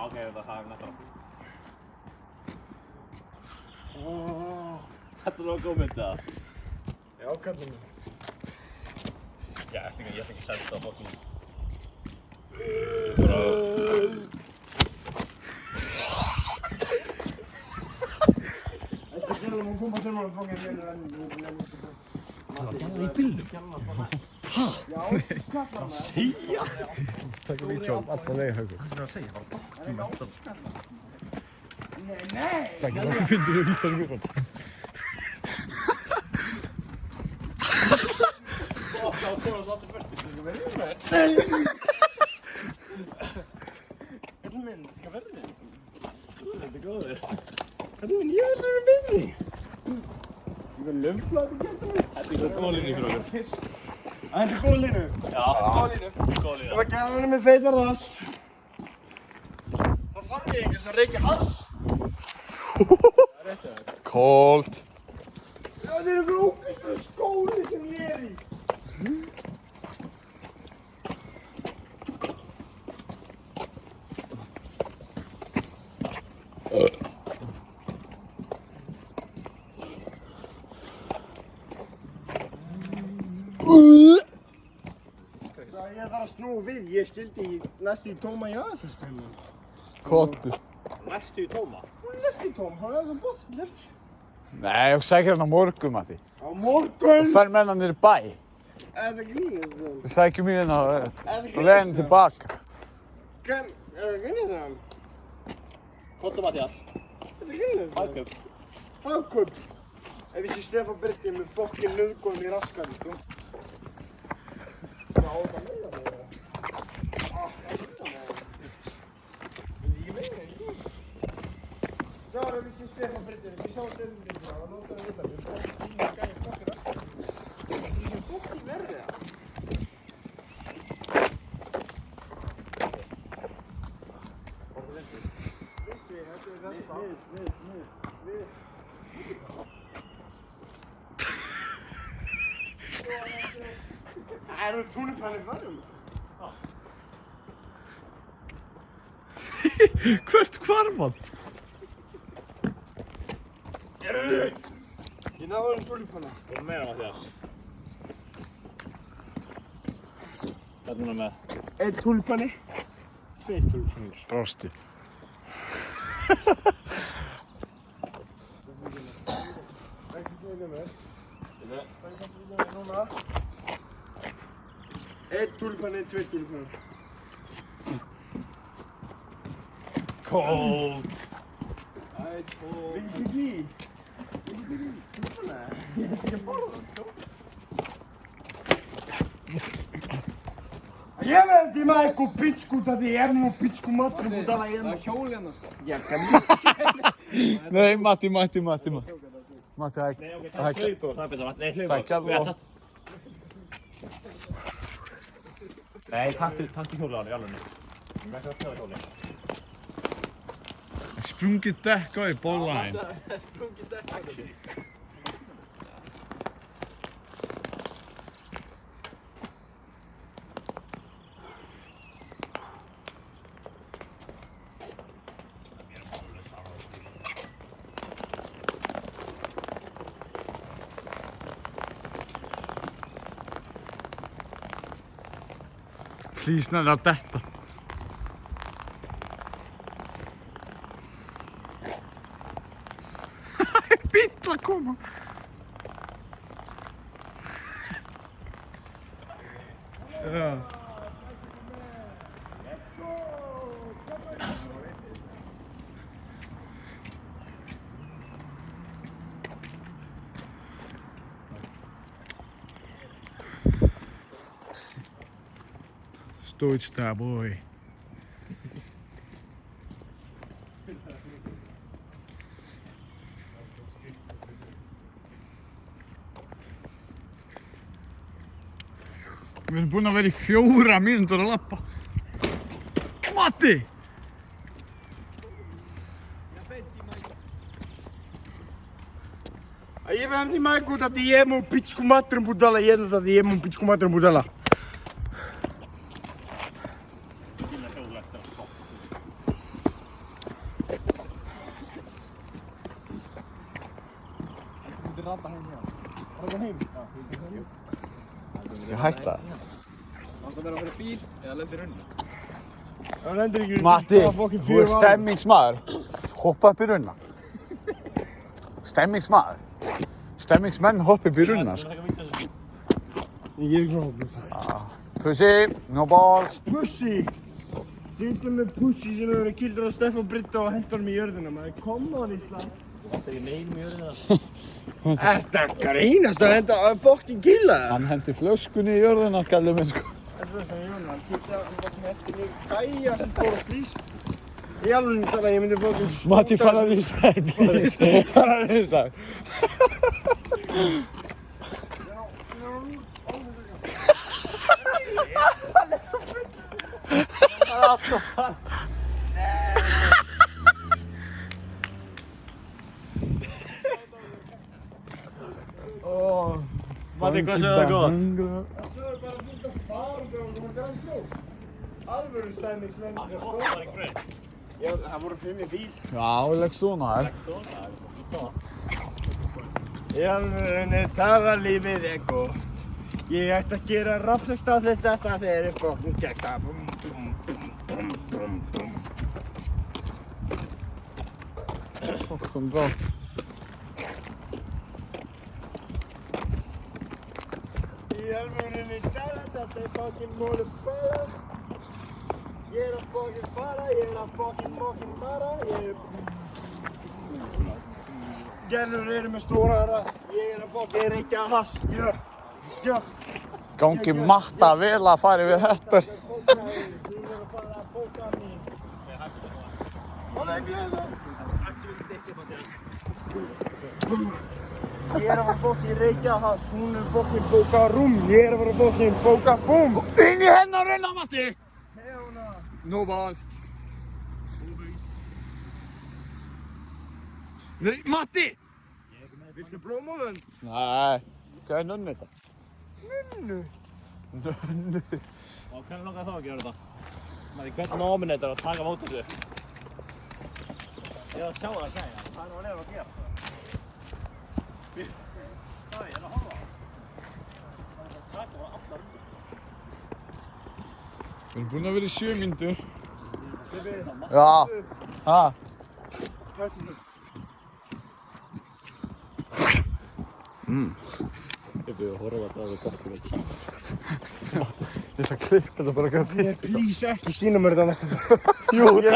okei, það er nættar. Þetta var góð mynd, eða? Já, kallum mig. Já, ég ætla ekki að senda það á fólkinu. Þessi gæla má koma sem að fanga mér enn. Það var gæla í bílnum. Hæ? Já, kallar maður. Segja? Takk vídeo alla leið haugur. Hvað er það að segja? Það var tíma eftir. Nei! Takk að þú fyndir þú vídeo í mjög. Það var komið það aftur fyrst. Þetta verður með. Kallum minn, hvað verður þið? Þetta er góður. Kallum minn, ég verður með beinni. Ég verður lömflaði gæta mig. Þetta er góð línu fyrir okkur. Þetta er góð línu. Já, góð línu. Góð línu. Ef að gæla henni með feitar rass, þá þarf ég einhvers að reykja hass. Cold. Já, þetta er einhver ógeðslegur skóli sem ég er í. Ég þarf að snúa við, ég skildi næstu í tóma í aðfyrstæmi. Kottu. Næstu í tóma. Næstu í tóm, hann er það bort, left. Nei, ég sækir hann á morgun, Matti. Á morgun! Og fer með hann niður í bæ. Er það grínast það? Við sækjum í hann á veginn tilbaka. Er það grínast það? Kottu Mattias. Er það grínast það? Hagkaup. Hagkaup. Ef ég sé Stefán Birki með fokkin nauðgóðum í raskan, sko. Já, það meina það. Það meina það. Ég meina það, ekki? Já, ef ég sé Stefán Birki, við sjáum Stefán Birki, það var nótað að vita. Við fórum í gæði fokkin raskan. Það er fokkin verðið það. Það eru túnipannir varum. Hvert hvarf hann? Ég náði túnipanna. Þú erum meira Mattias. Hvað er núna með? Einn túnipanni. Tveir túnipannir. Brosti. Ekki gleyna mér. Núna. Einn túnipanni, tveir túnipannir. Cold. Viltu ekki? Túnipanna? Ég ætti ekki að borða það, sko. Jebem majku pičku da ti jednu pičku matru budala jednu. Það er hjól hérna sko. Ja, kam. Nei, Matti. Matti, hæk. Nei, ok, það er hlaupur. Það er betra, Matti. Nei, hlaupur. Sækja alveg. Nei, takk hjólið á hann í alveg. Við ætlum að spila hjólið. Sprungið dekk á í bólaðinn. Sprungið dekk á þetta. Hlýsnaði að detta. Bíll að koma. Já. Stoičta, boy. Við erum búin að vera í 4 mínútur að lappa. Matti! Jebem ti majku da ti jednu pičku matru budala jednu da ti jednu pičku matru budala. Sillä hjólilla eftir að stoppa. Skal ég hætta? Han som vera fyrir bíl eða lendir runni. Það lendir ekki. Matti, þú er stemmingsmaður. Hoppa upp í runna. Stemmingsmaður. Stemmingsmenn hoppa upp í runna. Ég ger ekki svona hoppið. Pussy, no balls. Pussy! Sýndum með Pussy sem hefur verið kildur á Stefán Britta og hendur hann í jörðina. Maður kom á hann í slag. Það er neilum í jörðina. Þetta grínast að henda að fokkin killa það. Hann hendi flöskunni í jörðina, kallum minn sko. Þetta er svona Jón, hann kildi að hann fokkin eftir mig gæja sem fór að slís. Í alveg tala ég myndi fokkin skúta. Matti, fara að lýsa þér, please. Fara að lýsa þér. Matti, hvað sögðu það góða? Það er bara fullt af farum þegar hann kom að græn flók. Alvöru stæmismenn. Það var ekki greið. Já, það voru 5 í bíl. Já, legg svona þær. Í alvörunni tala lífið er góð. Ég ætti að gera rafnust á þetta þegar ég fokkin geksa. Bum, bum, bum, bum, bum, bum. Fokkum góð. Í alvörunni tala þetta er fokkin mólu bara. Ég er að fokkin fara, ég er að fokkin fara. Gerður eru með stóra rast. Ég er að fokkin reykja hass. Já. Gangi Matta vel að fara við þetta. Hún er að fara að bóka mín. Ég er að fara fokkin reykja hass. Hún er fokkin bóka rúm. Ég er að fara fokkin bóka fúm. Inn í hennar reyna, Matti! Hefuna. No balls. Nei, Matti! Viltu blómavönd? Nei, hvað er nunni þetta? Nunnu. Nunni. Og hvernig langar þá að gera þetta? Matti, hvernig náminn þetta er að taka mót þessu? Ég er að sjá það að segja. Það er nú að lifa að gera. Það er að horfa á. Það er að taka á allar undir. Við erum búin að vera í 7 mínútur. Þið byrðið það, Matti. Já. Ha? Tættu það. Þið byrðið að horfa á þetta og það er gott fyrir þetta saman. Ég ætla að klippa þetta bara að gera til. Please ekki sína mér þetta næsta. Jú, við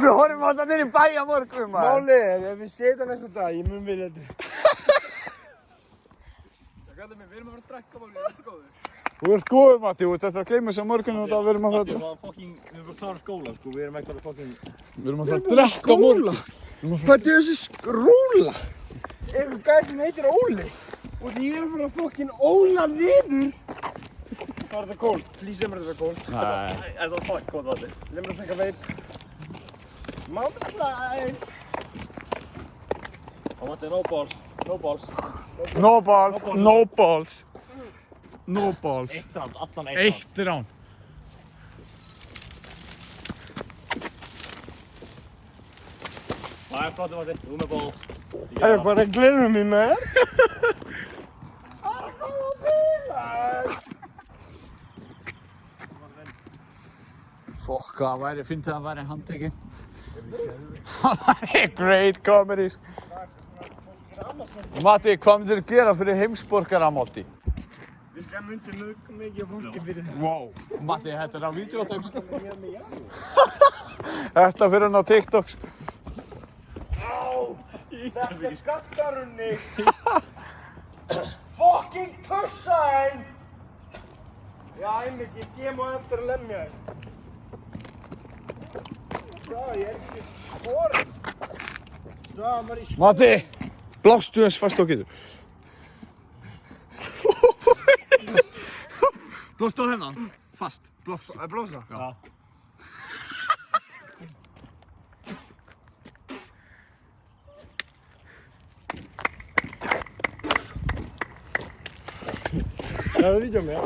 horfum á þetta niður í bæ á morgun, maður. Málið er, ef við setja næsta dag, ég mun vilja þetta. Það kallar mig, við erum að fara að drekka málið, þetta er góður. Þú ert góður, Matti, þú ert eftir að gleyma þessu á morgun og það verðum að fara Matti, við erum bara klára skóla, sko. Við erum ekki bara fokkin... Við erum að fara að drekka á morgun. Hvað er þessi rúla? Er einhver gæði sem heitir Óli? Og ég er að fara að fokkin óla niður. Það er þetta kól. Please, leið mér þetta kól. Nei. Er það fokk, hvað það er? Leið mér að taka veip. Mámslæg. Og Matti, no balls. No balls. No balls, no balls. No balls. Eitt rand, allan eitt rand. Eitt rán. Það er flottum, Matti. Þú með balls. Það er bara að glemja mig með þér. Það er góða bílar. Fokk, það væri, finnst það að væri handtekinn. Það væri great comedies. Matti, hvað myndir þú gera fyrir heimsborgaramóti? Vilka myndir mikið fólki fyrir það? Wow, Matti, þetta er á videotape, sko. Þetta fyrir hann á TikTok, sko. Þetta er skattarunni. Fucking tussa einn. Já, einmitt, ég kem á eftir að lemja þess. Svo, ég er ekki skorinn. Svo, maður í skorinn. Matti, blástu þess fast á getur. Blóstu á þennan, fast, blós. Blósa? Já. Ja, det vill jag med.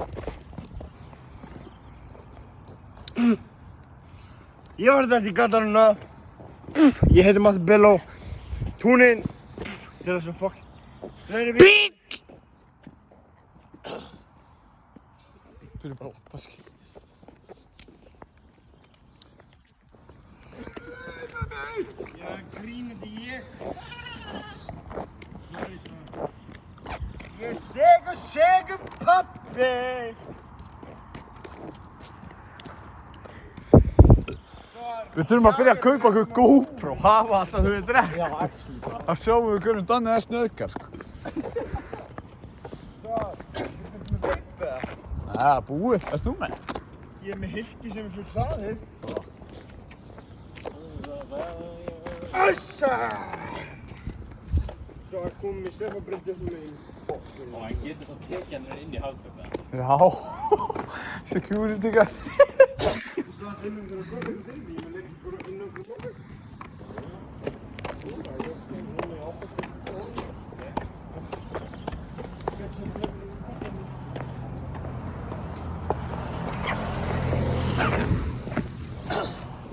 Ég var þetta í gatanuna. Ég heiti Matti Bello. Tune in. Þetta er svo fokk. Fleiri við. Byrjum bara að lappa, skil. Já, grínandi ég. Ég segur pabbi. Við þurfum að byrja að kaupa okkur GoPro, hafa alltaf þau við drekk. Já, actually bara. Þá sjáum við hvernig Danni er snöðgar, sko. Já, búið. Erst þú með? Ég er með hilki sem er full hlaðið. Æssa! Svo að komið Stefán Bryndi upp með mig. Og hann getur svo tekið hann inn í hagköpuna. Já. Security guy. Svo að finnum við að koma ykkur til því, ég vil ekki bara inn okkur svona.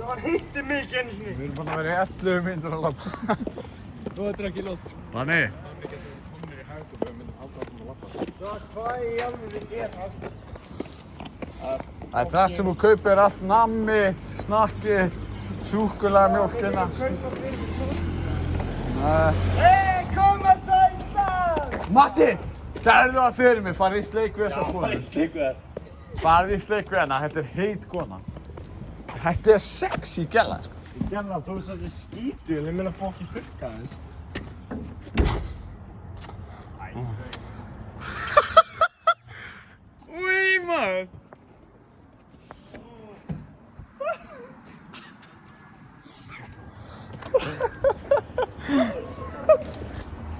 Það hitti mig ekki einu sinni. Við erum bara að vera í 11 mínútur að lappa. Þú þetta er ekki lótt. Danni. Komnir í hagköp, við myndum alltaf að lappa. Það hvað í alveg er það? Það er það sem þú kaupir allt nammið, snakkið, súkkulaði, mjólkina. Hey, koma sæstan! Matti! Gerðu það fyrir mig, farið í sleik við þessa konu. Já, sleik við þær. Farið í sleik við hana, þetta er heit kona. Þetta er sexy gæla, sko. Ég gerði þú veist að þetta er skítur, ég meina fokkin þurrka þess. Úi, maður!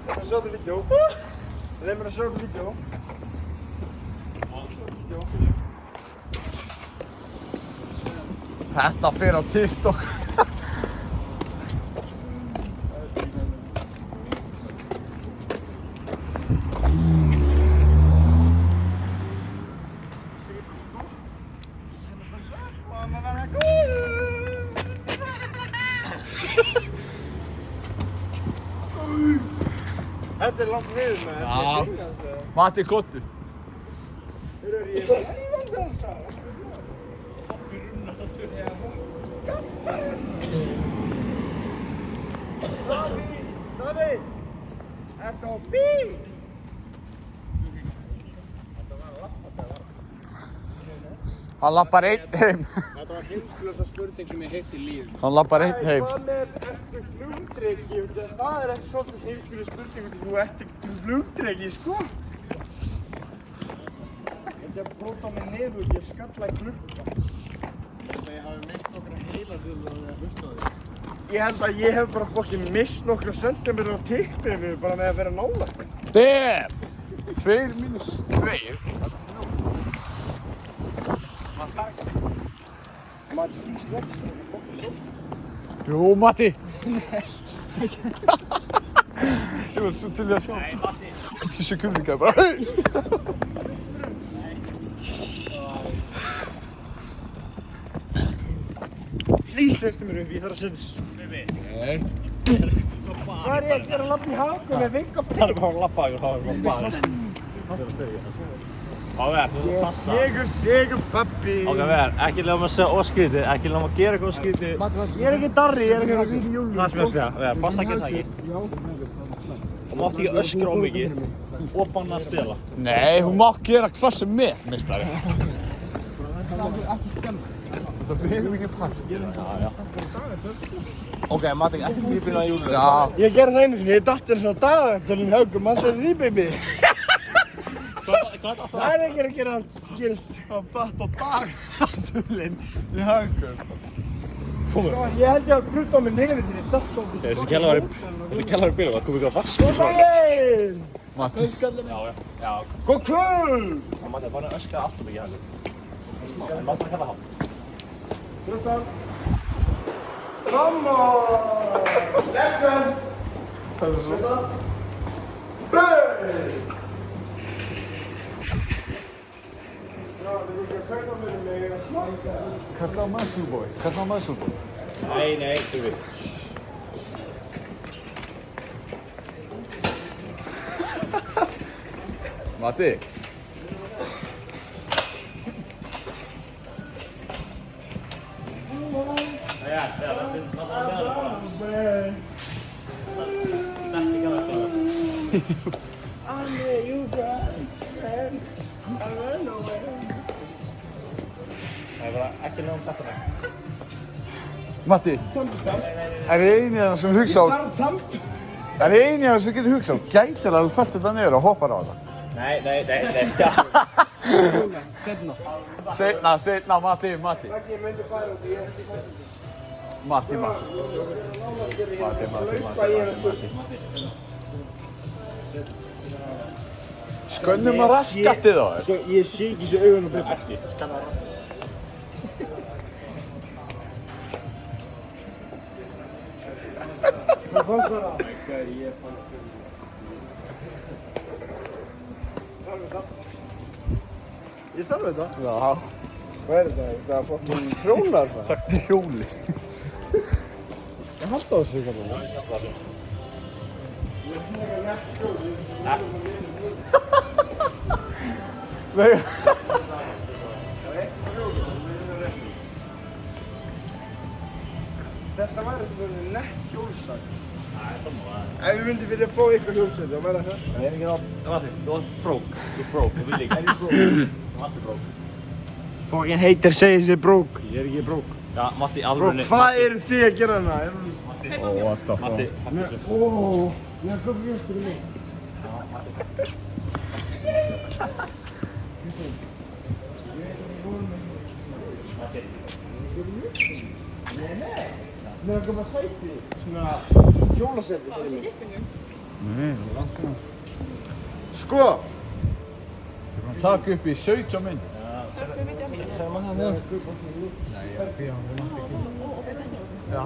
Ég sjá þetta vídeo. Leið mér að sjá þetta vídeo. Þetta fyrir á TikTok. Þetta er langt niður með Já. Matti, kottu. Davíð! Ertu á bíl? Hann lappar einn heim. Þetta var heimskulasta spurning sem ég heilt í lífið. Hann lappar einn heim. Hvað með ertu flugdreki? Það er ekki svolítið heimskuleg spurning, þú ert ekki flugdreki, sko? Þetta er bróta mig niður, ég skalla í klukka. Ég hafi mist nokkra heila síðan það að hlusta á því. Ég held að ég hef bara fokkin mist nokkra sentimeter á tippinu bara með að vera nálægt. Damn! 2 mínus 2. Maður því strax og fokkin svo. Jú, Matti. Ég var svo til í að sjá. Nei, Matti. Þessi kurvinga bara, hei! Please hleyptu mér upp, ég þarf að setja Bibi. Nei. Hvað er ég að gera að labba í hagum með vika Það er bara að lappa og það er bara að fara. Áver, þú þarf að passa. Segur pabbi. Áver, ekki lega maður að segja óskrítið, ekki lega maður að gera eitthvað óskrítið. Ég er ekki darri, ég er ekki að víta júli. Það sem ég að segja, Áver, passa ekki það ekki. Þú mátt ekki öskra of mikið og banna að stela. Nei, hún má gera hvað sem er, mistari. Það fyrir mikið part. Já. Ok, Matti, ekki bíbina í júlinu. Já. Ég gerði það einu sinni, ég datt eins og dagvektalinn hagum, mann segði því, baby. Hvað er Það er ekki að gera allt, gerist. Það datt á daghatulinn í hagum. Sko, ég held ég að brutta á mig nefnir til ég datt á mig. Þessi kellar í bílum, það kom ekki að vaska. Góð daginn! Matti. Já. Góð kvöld! Það Matti, bara öskra alltaf mikið hægum. En maður það kalla hátt. Tristan. Come on! Legend! Tristan. Bang! Já, við erum ekki að kaupa mér með að smakka. Kalla á Muscle Boy. Nei, þú veit. Matti. Þegar maður meðal bara. Þetta ekki gana þetta. Andre, you guys, man. I don't know, man. Það bara ekki náðum þetta. Matti, er ég eini af það sem hugsa á... Er ég eini af það sem getur hugsa á? Gætilega að þú fælt þetta niður og hoppar á þetta? Nei. Seinna, Matti. Maggi myndi fara út í eftir setjum. Matti. Skönnum að raskatið á þér. Sko, ég sé ekki svo augun og Bibba. Ekki, skanna það. Hvað kostar það? Ég fann Ég þarf þetta. Já. Hvað er þetta? Það er fokkin hjólar það. Takk til hjóli. Ég haldi á þessu ykkur núna. Nei. Þetta væri svona nett hjólsag. Það sammála. Ef við myndum fyrir að fá ykkur hjólsag, þá væri það. Það ekki nátt. Matti, þú ert brók. Þú vil líka. Er ég brók? Þú ert brók. Fokkin heitir segir sér brók. Ég er ekki brók. Já, Matti, Brók, alvörunni. hvað eru þið að gera hana? Matti. What the fuck? Matti. Ég har komið hjálpur í mig. Mér har komið sæti, svona hjólasæti fyrir mig. Nei, það er langt svona. Sko! Takk upp í 17 minn. Segðu maður það með. Nei, ég er að bíða hann Matti ekki. Já.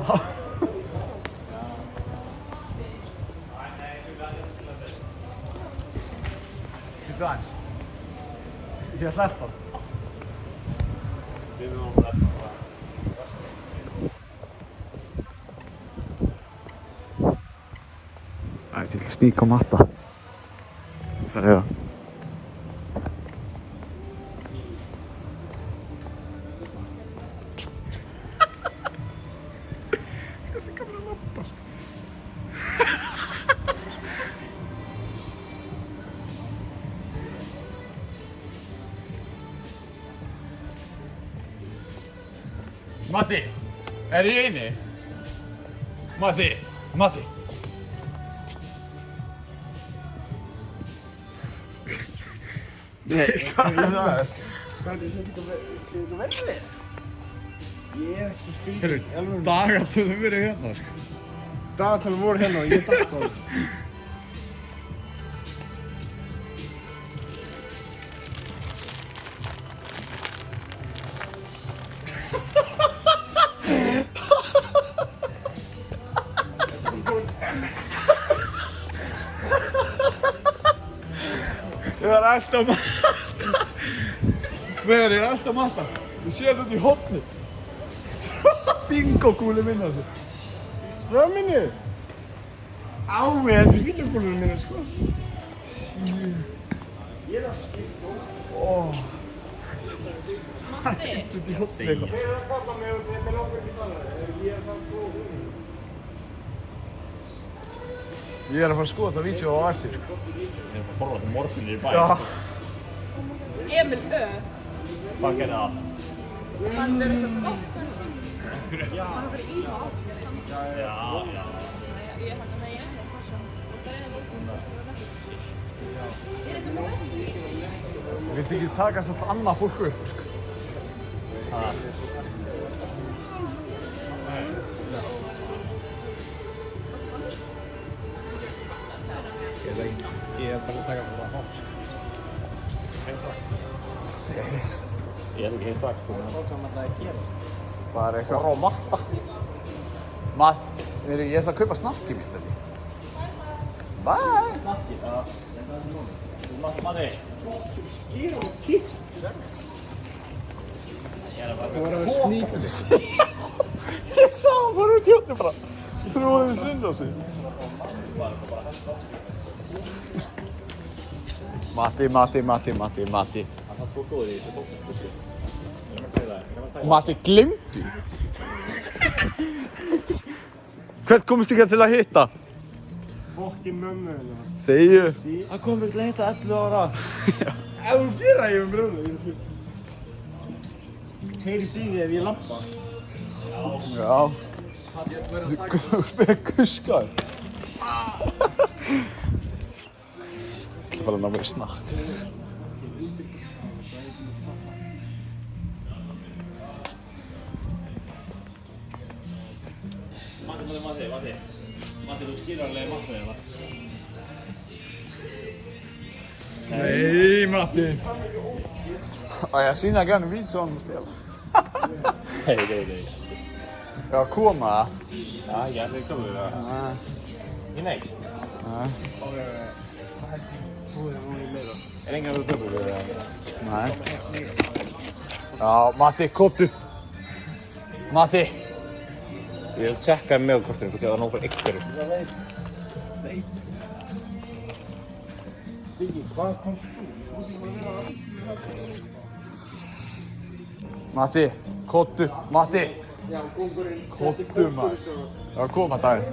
Skiltu aðeins. Ég ætla að lesta. Við vorum að leta. Það er til að sníka á Matta. Það er það. Matti, er ég inni? Matti. Nei, hvað er það? Hvað er þetta verður? Ég er ekki svo skrítið. Dagatölu verið hérna, sko. Dagatalum voru hérna og ég datt á það. Ég er alltaf Matta. Hver er alltaf Matta? Ég sé þetta út í hotni. Bingokúli minna þessu. Ströða minni! Á, þetta er fílugúlunum minna, sko. Ég er að skipta út. Matti. Út í hotni eitthvað. Þeir eru að kalla mig og þetta er okkur ekki talað. Ég er það góð. Ég er að fara að skoða þetta vídeo á eftir, sko. Við erum að horfa til morgunir í bæ. Já. Emil Ö. Hvað gerði það? Hann er svo gott að syngja. Já. Hann har verið í það átt saman. Já. Ég held að það er ennþá passa. Það er ennþá bókum. Er þetta með? Viltu ekki taka svolítið annað fólk upp, sko? Ég er bara að taka bara hótt. Þeis. Ég er ekki heilt strax. Hvað maður það að gera? Bara eitthvað. Horfa á Matta. Ég ætla að kaupa snakkið mitt, ekki? Bye! Snakki, já. Matti. Skýra og titt. Ég er bara... Það var að vera sníkandi. Ég sá hann bara út í hotni bara. Trúið þið synd á sig. Matti. Það er svo góður í þessu tóknum. Matti, glemdu. Hvert komist ekki til að hitta? Fokkin mömmu hérna. Segju. Hann kom til að hitta 11 ára. Ef þú gera ég með bröðum. Heyrist í því ef ég lampa. Já. Þú spyrir kuskar. Ég ætla bara að ná mér í snakk. Matti, þú skilur alveg Matti hérna. Nei, Matti. Á ég að sýna gärna vínsónum og stela. Nei. Já, koma það. Já, ég er ekki komið það. Ég neitt. Er engan að þú köpur við það? Nei. Já, Matti, kottu. Matti. Ég vil tjekka með kortinu hvort ég var nóg fyrir ykkur. Viki, hvað komst þú? Matti, kottu. Matti. Já, kongurinn. Kottu maður. Já, koma daginn.